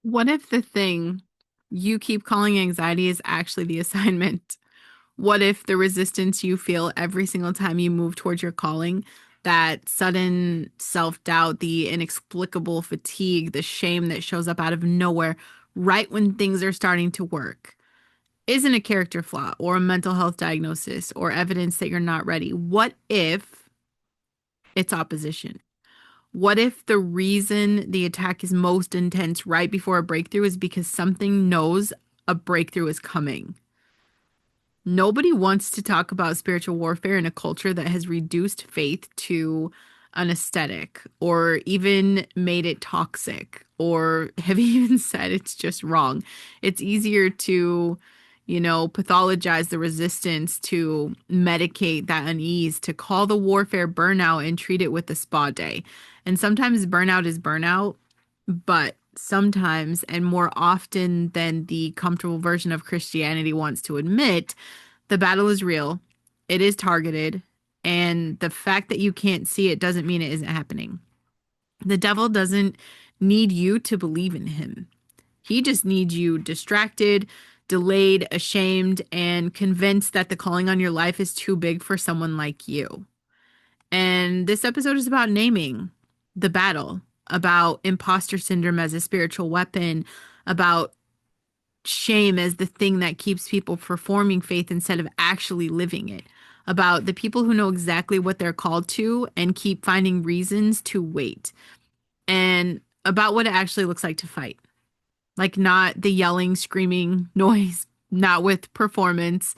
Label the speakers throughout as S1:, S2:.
S1: What if the thing you keep calling anxiety is actually the assignment? What if the resistance you feel every single time you move towards your calling, that sudden self-doubt, the inexplicable fatigue, the shame that shows up out of nowhere right when things are starting to work, isn't a character flaw or a mental health diagnosis or evidence that you're not ready? What if it's opposition? What if the reason the attack is most intense right before a breakthrough is because something knows a breakthrough is coming? Nobody wants to talk about spiritual warfare in a culture that has reduced faith to an aesthetic or even made it toxic or have even said it's just wrong. It's easier to, pathologize the resistance, to medicate that unease, to call the warfare burnout and treat it with a spa day. And sometimes burnout is burnout, but sometimes, and more often than the comfortable version of Christianity wants to admit, the battle is real, it is targeted, and the fact that you can't see it doesn't mean it isn't happening. The devil doesn't need you to believe in him. He just needs you distracted, delayed, ashamed, and convinced that the calling on your life is too big for someone like you. And this episode is about naming the battle, about imposter syndrome as a spiritual weapon, about shame as the thing that keeps people performing faith instead of actually living it, about the people who know exactly what they're called to and keep finding reasons to wait, and about what it actually looks like to fight. Like, not the yelling, screaming noise, not with performance,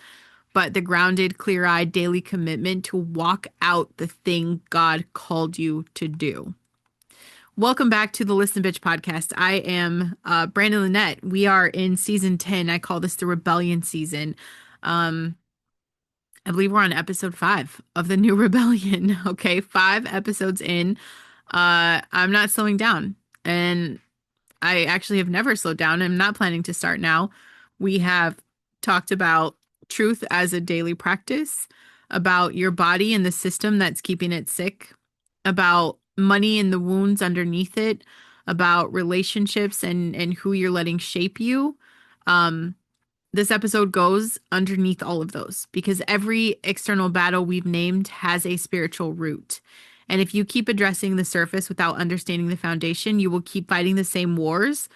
S1: but the grounded, clear eyed daily commitment to walk out the thing God called you to do. Welcome back to the Listen Bitch podcast. I am Brandon Lynette. We are in season 10. I call this the Rebellion season. Um, I believe we're on episode 5 of the new Rebellion. Okay, 5 episodes in. I'm not slowing down. And I actually have never slowed down. I'm not planning to start now. We have talked about truth as a daily practice, about your body and the system that's keeping it sick, about money and the wounds underneath it, about relationships and who you're letting shape you. Um, this episode goes underneath all of those because every external battle we've named has a spiritual root. And if you keep addressing the surface without understanding the foundation, you will keep fighting the same wars,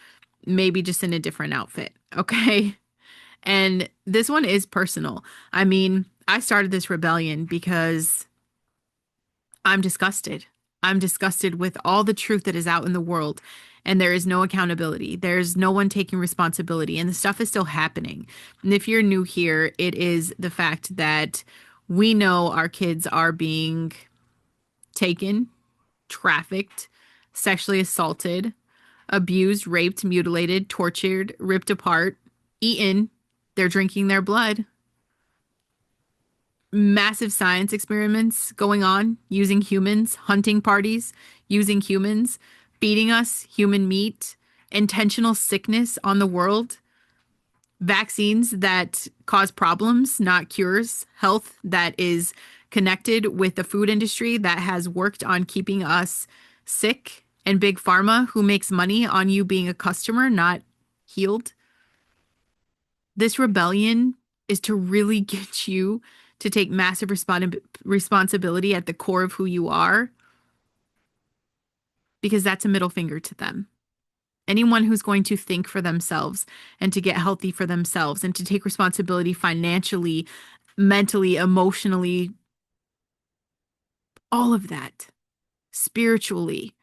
S1: maybe just in a different outfit. Okay. And this one is personal. I mean, I started this rebellion because I'm disgusted. I'm disgusted with all the truth that is out in the world, and there is no accountability. There's no one taking responsibility, and the stuff is still happening. And if you're new here, it is the fact that we know our kids are being taken, trafficked, sexually assaulted, abused, raped, mutilated, tortured, ripped apart, eaten. They're drinking their blood. Massive science experiments going on using humans, hunting parties using humans, feeding us human meat, intentional sickness on the world, vaccines that cause problems, not cures, health that is connected with the food industry that has worked on keeping us sick, and big pharma who makes money on you being a customer, not healed. This rebellion is to really get you to take massive responsibility at the core of who you are, because that's a middle finger to them. Anyone who's going to think for themselves and to get healthy for themselves and to take responsibility financially, mentally, emotionally, all of that, spiritually,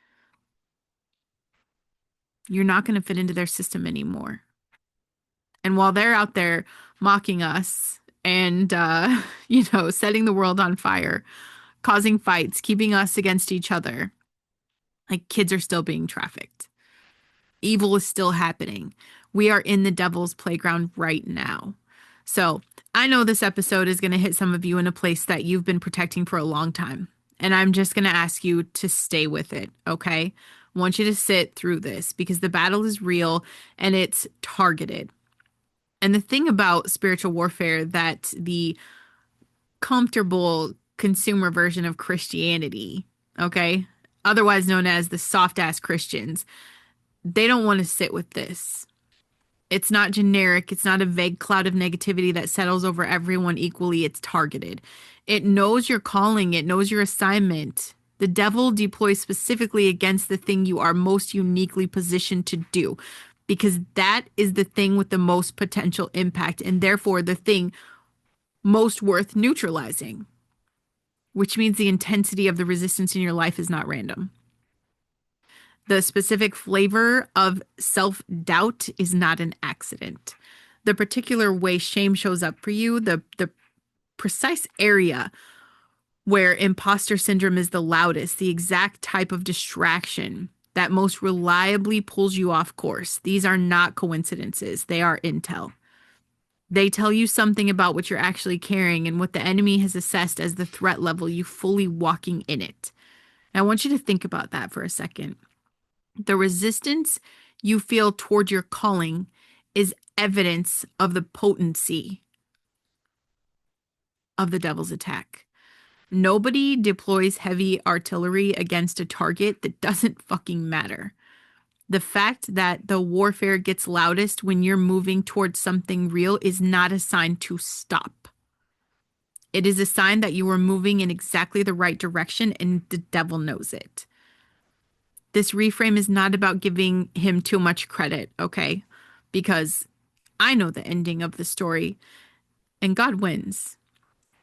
S1: you're not going to fit into their system anymore. And while they're out there mocking us and, setting the world on fire, causing fights, keeping us against each other, like, kids are still being trafficked. Evil is still happening. We are in the devil's playground right now. So I know this episode is going to hit some of you in a place that you've been protecting for a long time. And I'm just going to ask you to stay with it, okay? I want you to sit through this because the battle is real and it's targeted. And the thing about spiritual warfare that the comfortable consumer version of Christianity, okay, otherwise known as the soft ass Christians, they don't want to sit with this. It's not generic. It's not a vague cloud of negativity that settles over everyone equally. It's targeted. It knows your calling. It knows your assignment. The devil deploys specifically against the thing you are most uniquely positioned to do, because that is the thing with the most potential impact, and therefore the thing most worth neutralizing, which means the intensity of the resistance in your life is not random. The specific flavor of self-doubt is not an accident. The particular way shame shows up for you, the precise area where imposter syndrome is the loudest, the exact type of distraction that most reliably pulls you off course. These are not coincidences. They are intel. They tell you something about what you're actually carrying and what the enemy has assessed as the threat level, you fully walking in it. And I want you to think about that for a second. The resistance you feel toward your calling is evidence of the potency of the devil's attack. Nobody deploys heavy artillery against a target that doesn't fucking matter. The fact that the warfare gets loudest when you're moving towards something real is not a sign to stop. It is a sign that you are moving in exactly the right direction, and the devil knows it. This reframe is not about giving him too much credit, okay? Because I know the ending of the story, and God wins.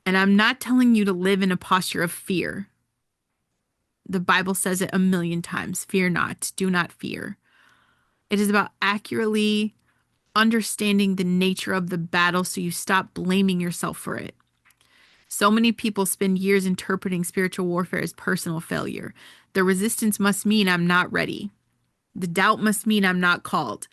S1: And I'm not telling you to live in a posture of fear. The Bible says it a million times. Fear not. Do not fear. It is about accurately understanding the nature of the battle so you stop blaming yourself for it. So many people spend years interpreting spiritual warfare as personal failure. The resistance must mean I'm not ready. The doubt must mean I'm not called.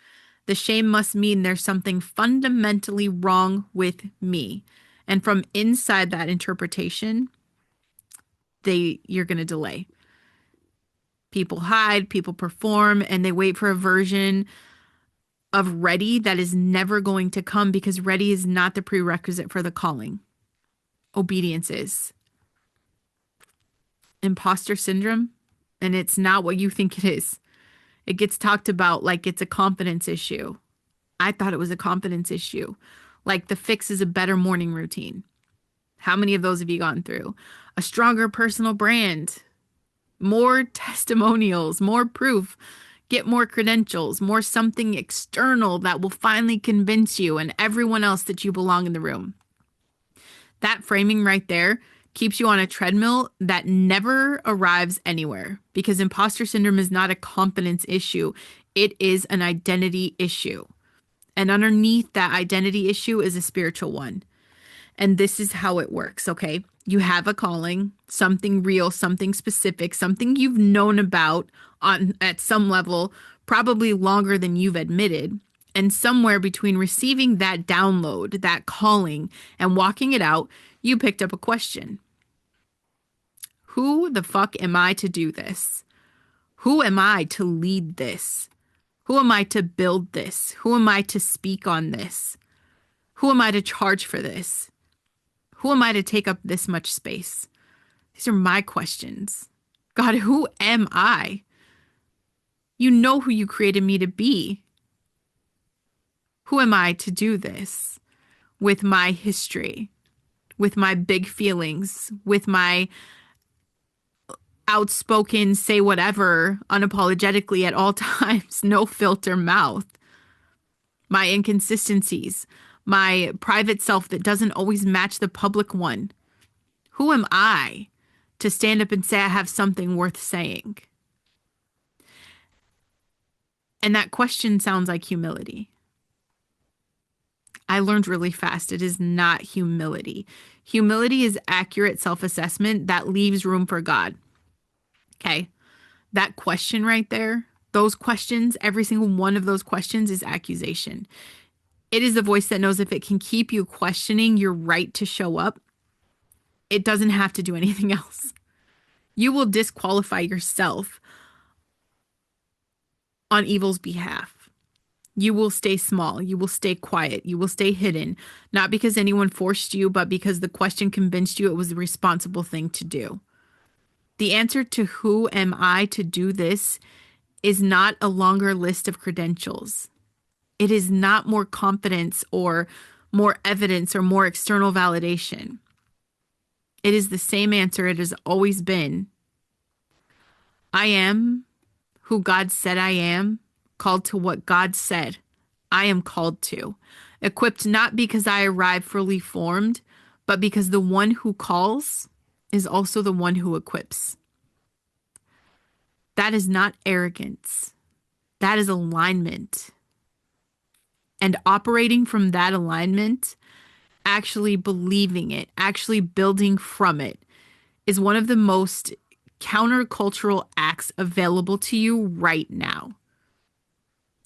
S1: The shame must mean there's something fundamentally wrong with me. And from inside that interpretation, you're going to delay. People hide, people perform, and they wait for a version of ready that is never going to come, because ready is not the prerequisite for the calling. Obedience is. Imposter syndrome, and it's not what you think it is. It gets talked about like it's a confidence issue. I thought it was a confidence issue. Like the fix is a better morning routine. How many of those have you gone through? A stronger personal brand, more testimonials, more proof, get more credentials, more something external that will finally convince you and everyone else that you belong in the room. That framing right there keeps you on a treadmill that never arrives anywhere, because imposter syndrome is not a confidence issue. It is an identity issue. And underneath that identity issue is a spiritual one. And this is how it works, okay? You have a calling, something real, something specific, something you've known about at some level, probably longer than you've admitted. And somewhere between receiving that download, that calling, and walking it out, you picked up a question. Who the fuck am I to do this? Who am I to lead this? Who am I to build this? Who am I to speak on this? Who am I to charge for this? Who am I to take up this much space? These are my questions. God, who am I? You know who you created me to be. Who am I to do this with my history, with my big feelings, with my outspoken, say whatever, unapologetically at all times, no filter mouth, my inconsistencies, my private self that doesn't always match the public one? Who am I to stand up and say I have something worth saying? And that question sounds like humility. I learned really fast. It is not humility. Humility is accurate self-assessment that leaves room for God. Okay. That question right there, those questions, every single one of those questions is accusation. It is the voice that knows if it can keep you questioning your right to show up, it doesn't have to do anything else. You will disqualify yourself on evil's behalf. You will stay small. You will stay quiet. You will stay hidden, not because anyone forced you, but because the question convinced you it was the responsible thing to do. The answer to who am I to do this is not a longer list of credentials. It is not more confidence or more evidence or more external validation. It is the same answer it has always been. I am who God said I am, called to what God said I am called to, equipped not because I arrive fully formed, but because the one who calls is also the one who equips. That is not arrogance. That is alignment. And operating from that alignment, actually believing it, actually building from it, is one of the most countercultural acts available to you right now.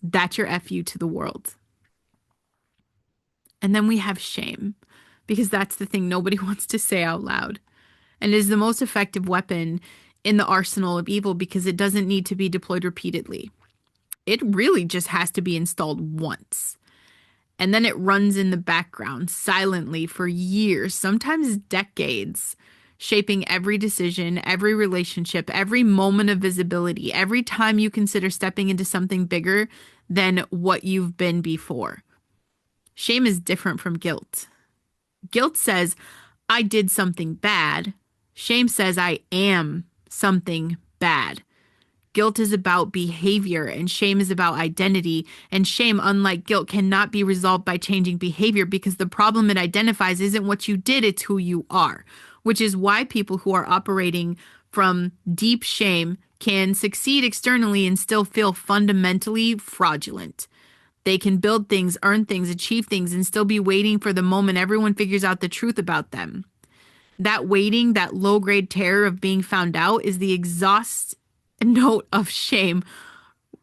S1: That's your FU to the world. And then we have shame, because that's the thing nobody wants to say out loud. And it is the most effective weapon in the arsenal of evil because it doesn't need to be deployed repeatedly. It really just has to be installed once. And then it runs in the background silently for years, sometimes decades, shaping every decision, every relationship, every moment of visibility, every time you consider stepping into something bigger than what you've been before. Shame is different from guilt. Guilt says, I did something bad. Shame says, I am something bad. Guilt is about behavior and shame is about identity. And shame, unlike guilt, cannot be resolved by changing behavior because the problem it identifies isn't what you did, it's who you are. Which is why people who are operating from deep shame can succeed externally and still feel fundamentally fraudulent. They can build things, earn things, achieve things, and still be waiting for the moment everyone figures out the truth about them. That waiting, that low-grade terror of being found out is the exhaust note of shame.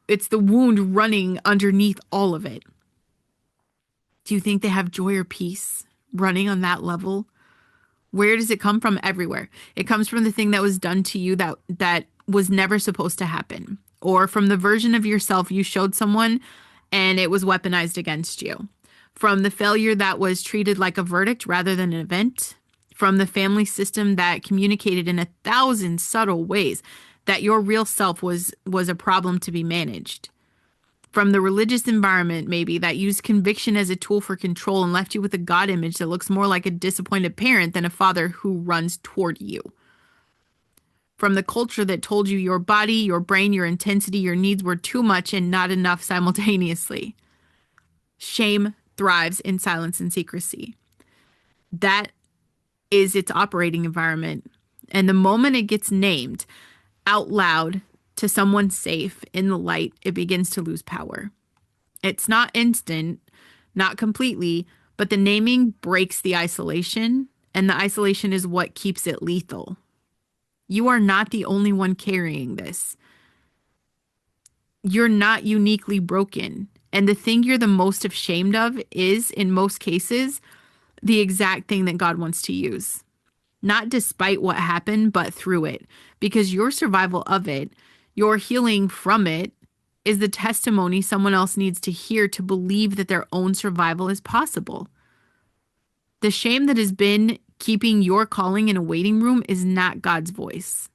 S1: It's the wound running underneath all of it. Do you think they have joy or peace running on that level? Where does it come from? Everywhere. It comes from the thing that was done to you that was never supposed to happen, or from the version of yourself you showed someone and it was weaponized against you, from the failure that was treated like a verdict rather than an event, from the family system that communicated in 1,000 subtle ways that your real self was a problem to be managed, from the religious environment maybe that used conviction as a tool for control and left you with a God image that looks more like a disappointed parent than a father who runs toward you, from the culture that told you your body, your brain, your intensity, your needs were too much and not enough simultaneously. Shame thrives in silence and secrecy. That is its operating environment. And the moment it gets named out loud to someone safe in the light, it begins to lose power. It's not instant, not completely, but the naming breaks the isolation, and the isolation is what keeps it lethal. You are not the only one carrying this. You're not uniquely broken. And the thing you're the most ashamed of is, in most cases, the exact thing that God wants to use. Not despite what happened, but through it. Because your survival of it, your healing from it, is the testimony someone else needs to hear to believe that their own survival is possible. The shame that has been keeping your calling in a waiting room is not God's voice.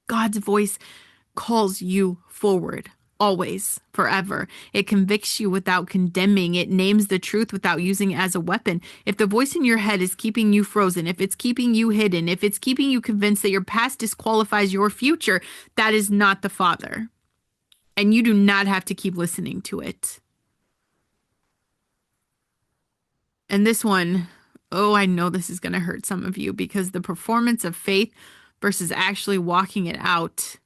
S1: God's voice calls you forward, always, forever. It convicts you without condemning. It names the truth without using it as a weapon. If the voice in your head is keeping you frozen, if it's keeping you hidden, if it's keeping you convinced that your past disqualifies your future, that is not the Father. And you do not have to keep listening to it. And this one, oh, I know this is going to hurt some of you because the performance of faith versus actually walking it out,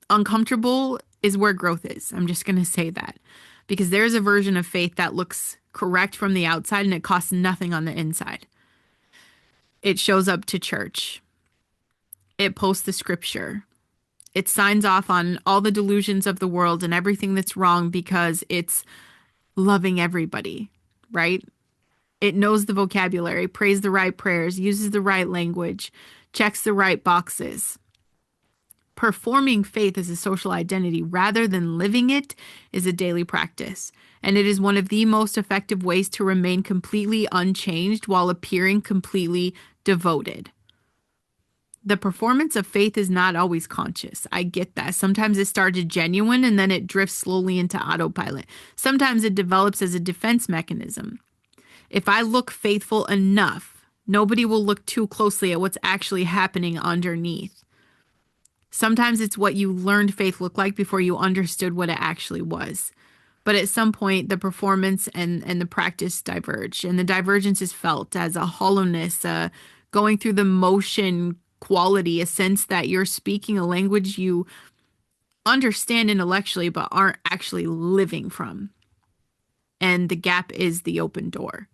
S1: uncomfortable is where growth is. I'm just going to say that because there's a version of faith that looks correct from the outside and it costs nothing on the inside. It shows up to church. It posts the scripture. It signs off on all the delusions of the world and everything that's wrong because it's loving everybody, right? It knows the vocabulary, prays the right prayers, uses the right language, checks the right boxes. Performing faith as a social identity rather than living it is a daily practice. And it is one of the most effective ways to remain completely unchanged while appearing completely devoted. The performance of faith is not always conscious. I get that. Sometimes it started genuine and then it drifts slowly into autopilot. Sometimes it develops as a defense mechanism. If I look faithful enough, nobody will look too closely at what's actually happening underneath. Sometimes it's what you learned faith looked like before you understood what it actually was. But at some point, the performance and the practice diverge, and the divergence is felt as a hollowness, going through the motion quality, a sense that you're speaking a language you understand intellectually but aren't actually living from. And the gap is the open door.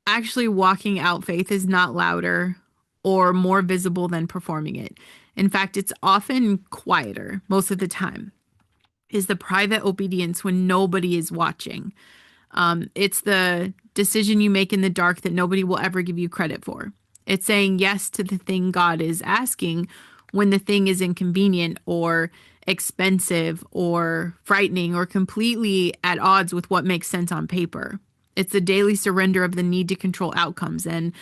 S1: Actually, walking out faith is not louder or more visible than performing it. In fact, it's often quieter most of the time. Is the private obedience when nobody is watching. It's the decision you make in the dark that nobody will ever give you credit for. It's saying yes to the thing God is asking when the thing is inconvenient or expensive or frightening or completely at odds with what makes sense on paper. It's the daily surrender of the need to control outcomes and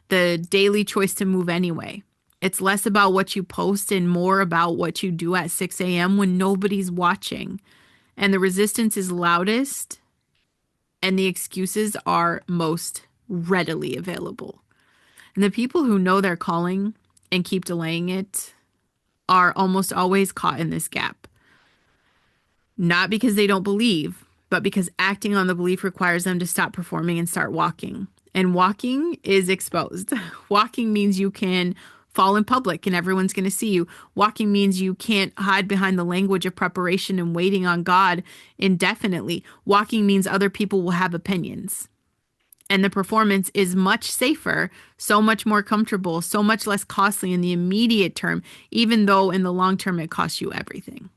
S1: the daily choice to move anyway. It's less about what you post and more about what you do at 6 a.m. when nobody's watching. And the resistance is loudest and the excuses are most readily available. And the people who know their calling and keep delaying it are almost always caught in this gap. Not because they don't believe, but because acting on the belief requires them to stop performing and start walking. And walking is exposed. Walking means you can fall in public and everyone's going to see you. Walking means you can't hide behind the language of preparation and waiting on God indefinitely. Walking means other people will have opinions. And the performance is much safer, so much more comfortable, so much less costly in the immediate term, even though in the long term it costs you everything.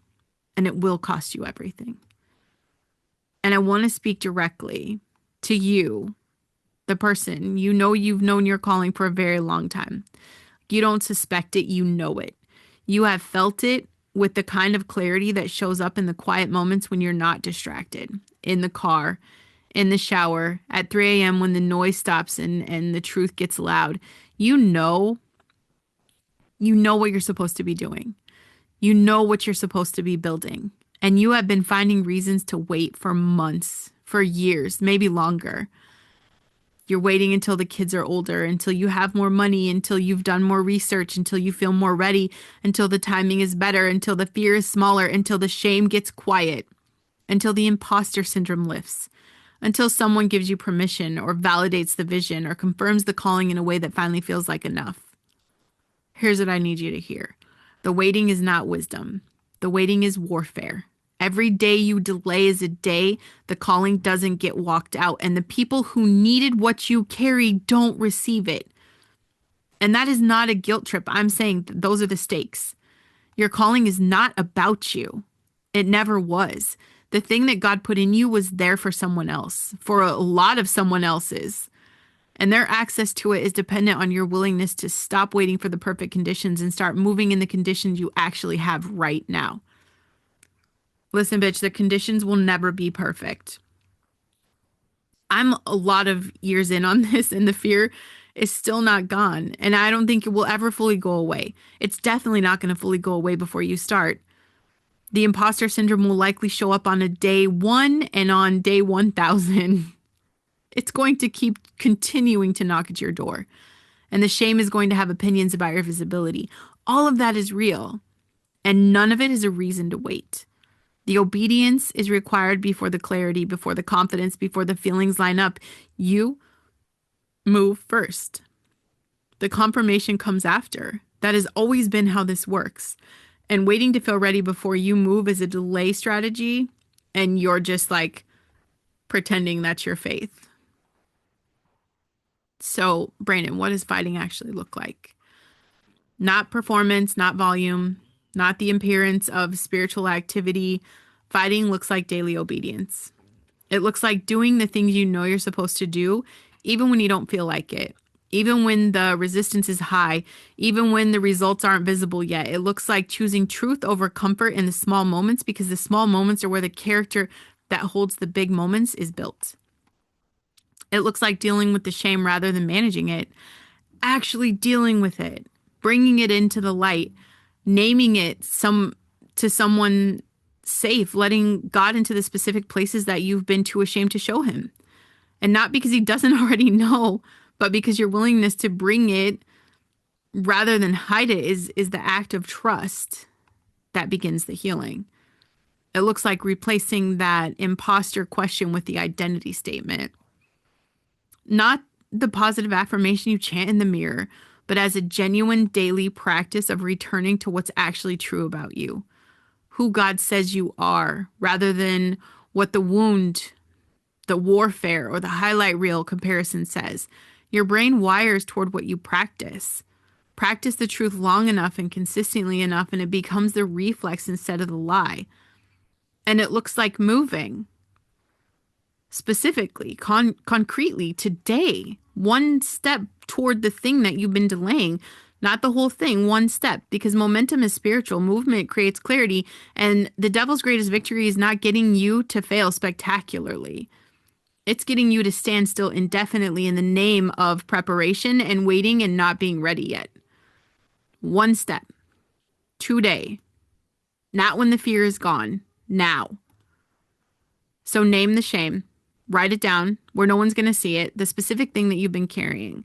S1: And it will cost you everything. And I want to speak directly to you, the person. You know you've known your calling for a very long time. You don't suspect it, you know it. You have felt it with the kind of clarity that shows up in the quiet moments when you're not distracted, in the car, in the shower, at 3 a.m. when the noise stops and the truth gets loud. You know what you're supposed to be doing. You know what you're supposed to be building. And you have been finding reasons to wait for months, for years, maybe longer. You're waiting until the kids are older, until you have more money, until you've done more research, until you feel more ready, until the timing is better, until the fear is smaller, until the shame gets quiet, until the imposter syndrome lifts, until someone gives you permission or validates the vision or confirms the calling in a way that finally feels like enough. Here's what I need you to hear. The waiting is not wisdom. The waiting is warfare. Every day you delay is a day the calling doesn't get walked out, and the people who needed what you carry don't receive it. And that is not a guilt trip. I'm saying those are the stakes. Your calling is not about you. It never was. The thing that God put in you was there for someone else, for a lot of someone else's. And their access to it is dependent on your willingness to stop waiting for the perfect conditions and start moving in the conditions you actually have right now. Listen, bitch, the conditions will never be perfect. I'm a lot of years in on this, and the fear is still not gone. And I don't think it will ever fully go away. It's definitely not going to fully go away before you start. The imposter syndrome will likely show up on a day 1 and on day 1,000. It's going to keep continuing to knock at your door. And the shame is going to have opinions about your visibility. All of that is real. And none of it is a reason to wait. The obedience is required before the clarity, before the confidence, before the feelings line up. You move first. The confirmation comes after. That has always been how this works. And waiting to feel ready before you move is a delay strategy. And you're just like pretending that's your faith. So, Brandon, what does fighting actually look like? Not performance, not volume, not the appearance of spiritual activity. Fighting looks like daily obedience. It looks like doing the things you know you're supposed to do, even when you don't feel like it, even when the resistance is high, even when the results aren't visible yet. It looks like choosing truth over comfort in the small moments, because the small moments are where the character that holds the big moments is built. It looks like dealing with the shame rather than managing it, actually dealing with it, bringing it into the light, naming it to someone safe, letting God into the specific places that you've been too ashamed to show him. And not because he doesn't already know, but because your willingness to bring it rather than hide it is the act of trust that begins the healing. It looks like replacing that imposter question with the identity statement. Not the positive affirmation you chant in the mirror, but as a genuine daily practice of returning to what's actually true about you, who God says you are, rather than what the wound, the warfare, or the highlight reel comparison says. Your brain wires toward what you practice. Practice the truth long enough and consistently enough, and it becomes the reflex instead of the lie. And it looks like moving. Specifically, concretely, today, one step toward the thing that you've been delaying, not the whole thing, one step, because momentum is spiritual. Movement creates clarity, and the devil's greatest victory is not getting you to fail spectacularly. It's getting you to stand still indefinitely in the name of preparation and waiting and not being ready yet. One step, today, not when the fear is gone, now. So name the shame. Write it down where no one's going to see it, the specific thing that you've been carrying,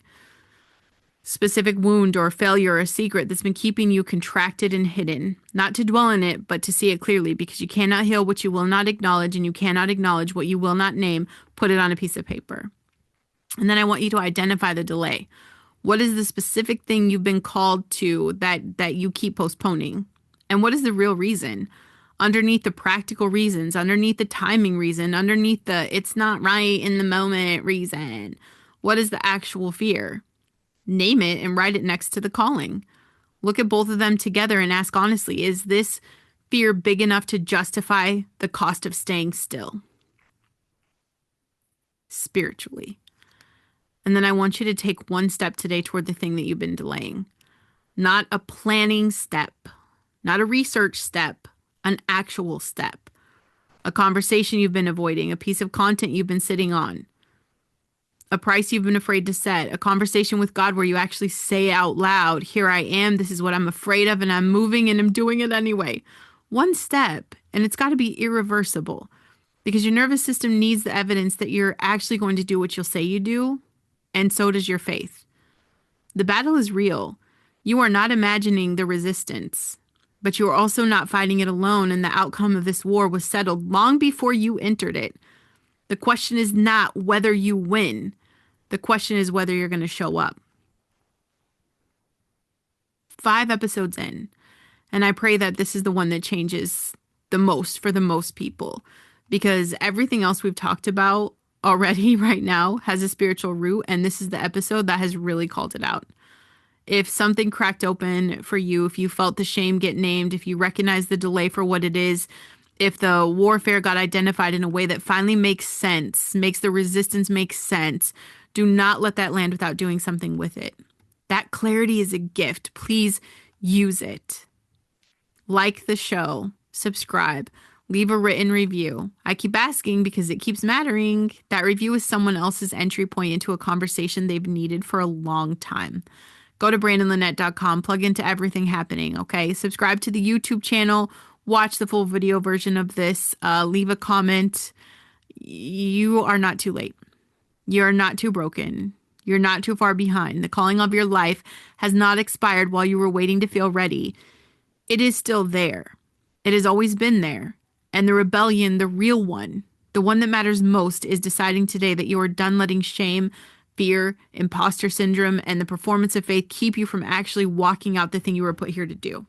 S1: specific wound or failure or a secret that's been keeping you contracted and hidden. Not to dwell in it, but to see it clearly, because you cannot heal what you will not acknowledge, and you cannot acknowledge what you will not name. Put it on a piece of paper. And then I want you to identify the delay. What is the specific thing you've been called to that you keep postponing? And what is the real reason? Underneath the practical reasons, underneath the timing reason, underneath the it's not right in the moment reason. What is the actual fear? Name it and write it next to the calling. Look at both of them together and ask honestly, is this fear big enough to justify the cost of staying still? Spiritually. And then I want you to take one step today toward the thing that you've been delaying. Not a planning step, not a research step, an actual step. A conversation you've been avoiding, a piece of content you've been sitting on, a price you've been afraid to set, a conversation with God where you actually say out loud, here I am, this is what I'm afraid of, and I'm moving and I'm doing it anyway. One step, and it's got to be irreversible, because your nervous system needs the evidence that you're actually going to do what you'll say you do, and so does your faith. The battle is real. You are not imagining the resistance, but you are also not fighting it alone, and the outcome of this war was settled long before you entered it. The question is not whether you win. The question is whether you're going to show up. 5 episodes in, and I pray that this is the one that changes the most for the most people, because everything else we've talked about already right now has a spiritual root, and this is the episode that has really called it out. If something cracked open for you, if you felt the shame get named, if you recognize the delay for what it is, if the warfare got identified in a way that finally makes sense, makes the resistance make sense, do not let that land without doing something with it. That clarity is a gift. Please use it. Like the show, subscribe, leave a written review. I keep asking because it keeps mattering. That review is someone else's entry point into a conversation they've needed for a long time. Go to BrandonLynette.com, plug into everything happening, okay? Subscribe to the YouTube channel, watch the full video version of this, leave a comment. You are not too late. You're not too broken. You're not too far behind. The calling of your life has not expired while you were waiting to feel ready. It is still there. It has always been there. And the rebellion, the real one, the one that matters most, is deciding today that you are done letting shame, fear, imposter syndrome, and the performance of faith keep you from actually walking out the thing you were put here to do.